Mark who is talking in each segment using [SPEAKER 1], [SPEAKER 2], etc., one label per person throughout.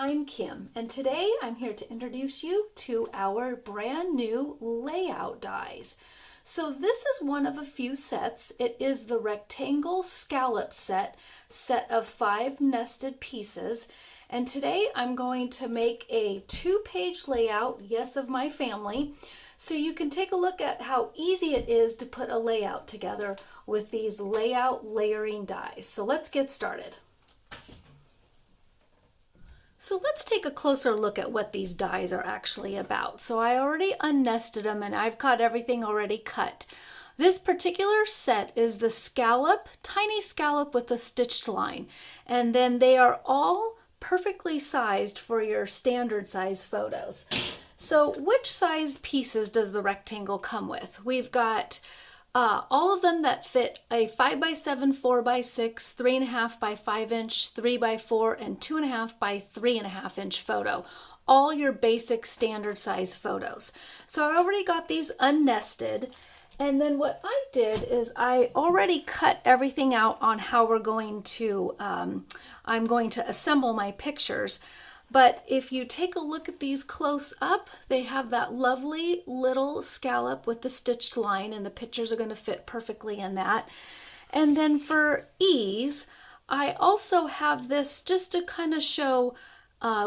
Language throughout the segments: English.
[SPEAKER 1] I'm Kim, and today I'm here to introduce you to our brand new layout dies. So this is one of a few sets. It is the rectangle scallop set of 5 nested pieces. And today I'm going to make a 2-page layout, yes, of my family. So you can take a look at how easy it is to put a layout together with these layout layering dies. So let's get started. So let's take a closer look at what these dies are actually about. So I already unnested them and I've got everything already cut. This particular set is the scallop, tiny scallop with a stitched line. And then they are all perfectly sized for your standard size photos. So which size pieces does the rectangle come with? We've got all of them that fit a 5x7, 4x6, 3.5 by 5 inch, 3x4, and 2.5 by 3.5 inch photo. All your basic standard size photos. So I already got these unnested. And then what I did is I already cut everything out on how we're going to, I'm going to assemble my pictures. But if you take a look at these close up, they have that lovely little scallop with the stitched line, and the pictures are going to fit perfectly in that. And then for ease, I also have this just to kind of show,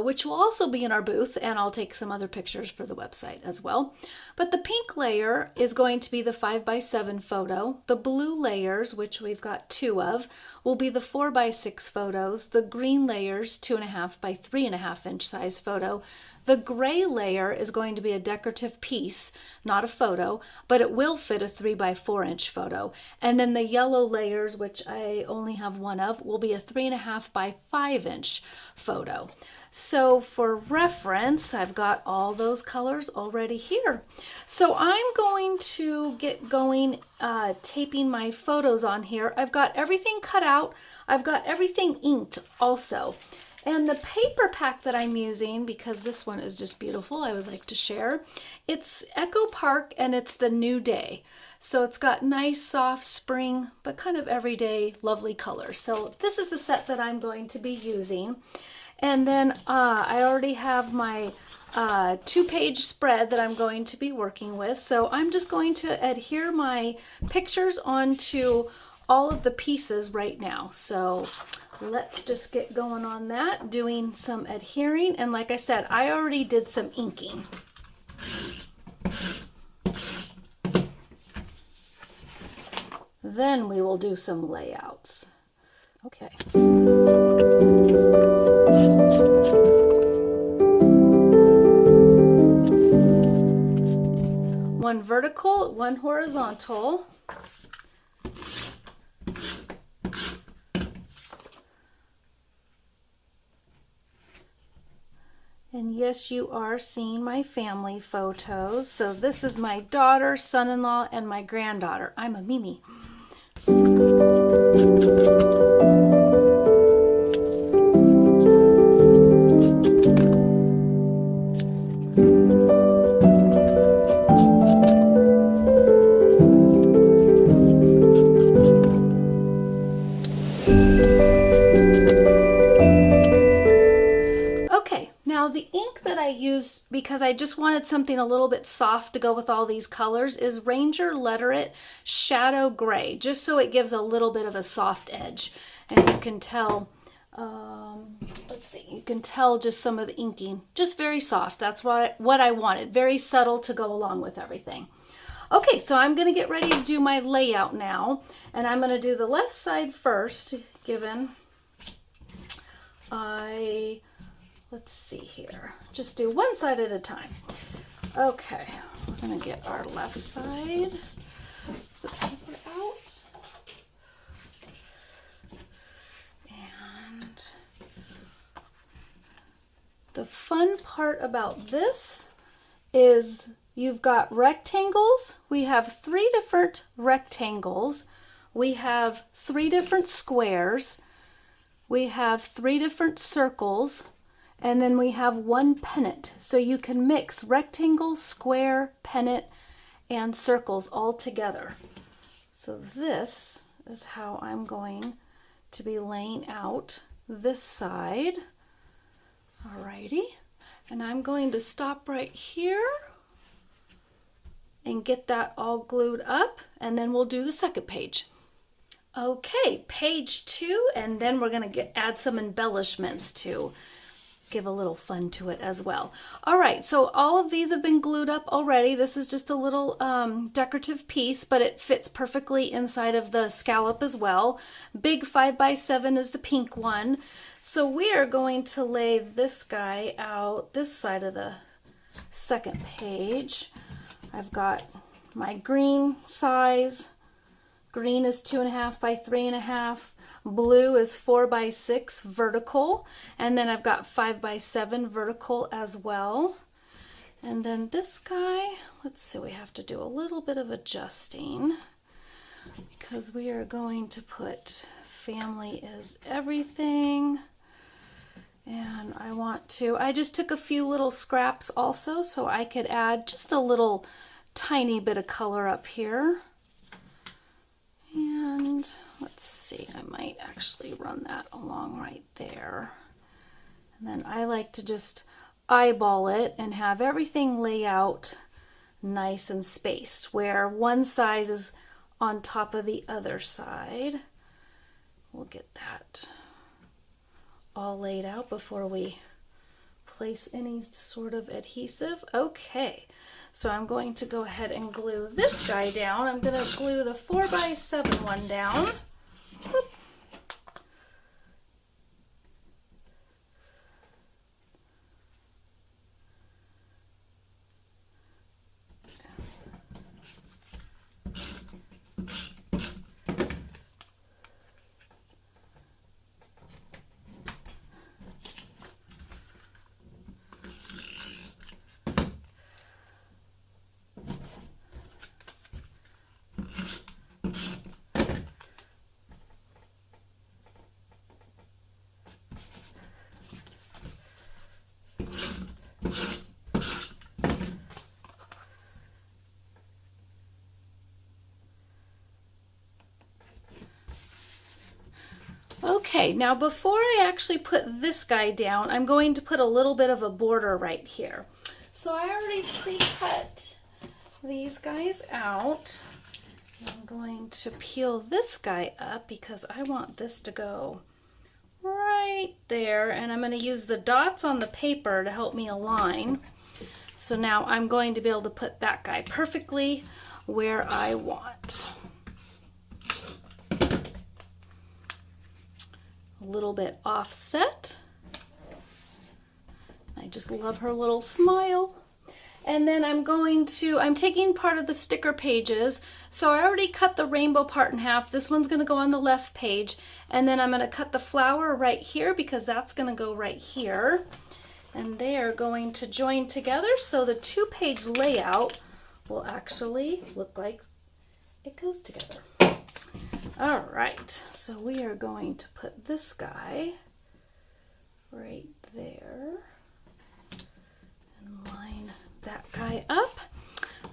[SPEAKER 1] which will also be in our booth, and I'll take some other pictures for the website as well. But the pink layer is going to be the 5x7 photo. The blue layers, which we've got 2 of, will be the 4x6 photos. The green layers, 2.5 by 3.5 inch size photo. The gray layer is going to be a decorative piece, not a photo, but it will fit a 3x4 inch photo. And then the yellow layers, which I only have 1 of, will be a 3.5 by 5 inch photo. So for reference, I've got all those colors already here. So I'm going to get going taping my photos on here. I've got everything cut out. I've got everything inked also. And the paper pack that I'm using, because this one is just beautiful, I would like to share. It's Echo Park and it's the New Day. So it's got nice, soft spring, but kind of everyday, lovely colors. So this is the set that I'm going to be using. And then I already have my 2-page spread that I'm going to be working with. So I'm just going to adhere my pictures onto all of the pieces right now. So let's just get going on that, doing some adhering. And like I said, I already did some inking. Then we will do some layouts. Okay. One vertical, one horizontal. And yes, you are seeing my family photos. So this is my daughter, son-in-law, and my granddaughter. I'm a Mimi. The ink that I used, because I just wanted something a little bit soft to go with all these colors, is Ranger Letter It Shadow Gray, just so it gives a little bit of a soft edge. And you can tell, let's see, you can tell just some of the inking, just very soft. That's what I wanted, very subtle to go along with everything. Okay, so I'm going to get ready to do my layout now, and I'm going to do the left side first, given let's see here. Just do one side at a time. Okay, we're going to get our left side of the paper out. And the fun part about this is you've got rectangles. We have 3 different rectangles. We have 3 different squares. We have 3 different circles. And then we have 1 pennant. So you can mix rectangle, square, pennant, and circles all together. So this is how I'm going to be laying out this side Alrighty, and I'm going to stop right here and get that all glued up, and then we'll do the second page. Okay, page 2, and then we're going to add some embellishments to give a little fun to it as well. All right, so all of these have been glued up already. This is just a little decorative piece, but it fits perfectly inside of the scallop as well. Big 5x7 is the pink one. So we are going to lay this guy out this side of the second page. I've got my green size. Green is 2.5 by 3.5. Blue is 4 by 6 vertical. And then I've got 5 by 7 vertical as well. And then this guy, let's see, we have to do a little bit of adjusting because we are going to put family is everything. And I just took a few little scraps also so I could add just a little tiny bit of color up here. And let's see, I might actually run that along right there. And then I like to just eyeball it and have everything lay out nice and spaced where one size is on top of the other side. We'll get that all laid out before we place any sort of adhesive. Okay, so I'm going to go ahead and glue this guy down. I'm going to glue the 4x7 one down. Whoop. Okay, now before I actually put this guy down, I'm going to put a little bit of a border right here. So I already pre-cut these guys out. I'm going to peel this guy up because I want this to go right there, and I'm going to use the dots on the paper to help me align. So now I'm going to be able to put that guy perfectly where I want. A little bit offset. I just love her little smile. And then I'm taking part of the sticker pages. So I already cut the rainbow part in half. This one's going to go on the left page. And then I'm going to cut the flower right here because that's going to go right here. And they are going to join together. So the 2-page layout will actually look like it goes together. All right, so we are going to put this guy right there and line that guy up.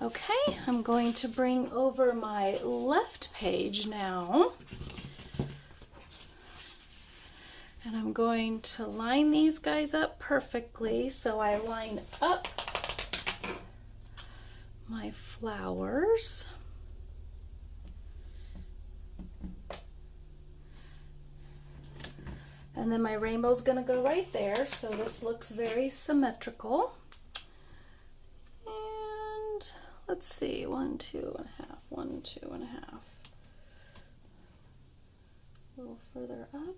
[SPEAKER 1] Okay, I'm going to bring over my left page now. And I'm going to line these guys up perfectly. So I line up my flowers. And then my rainbow's going to go right there, so this looks very symmetrical. And let's see, 1, 2.5, 1, 2.5. A little further up.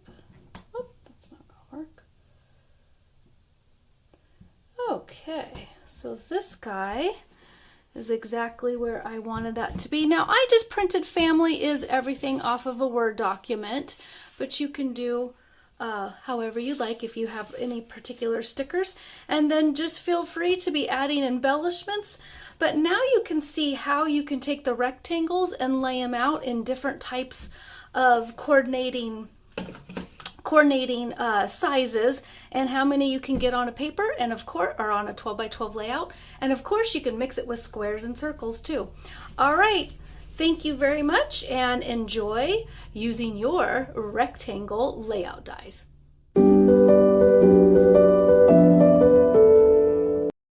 [SPEAKER 1] Oh, that's not going to work. Okay, so this guy is exactly where I wanted that to be. Now, I just printed family is everything off of a Word document, but you can do however you like if you have any particular stickers, and then just feel free to be adding embellishments. But now you can see how you can take the rectangles and lay them out in different types of coordinating sizes, and how many you can get on a paper, and of course, or on a 12x12 layout, and of course you can mix it with squares and circles too. All right, thank you very much, and enjoy using your rectangle layout dies.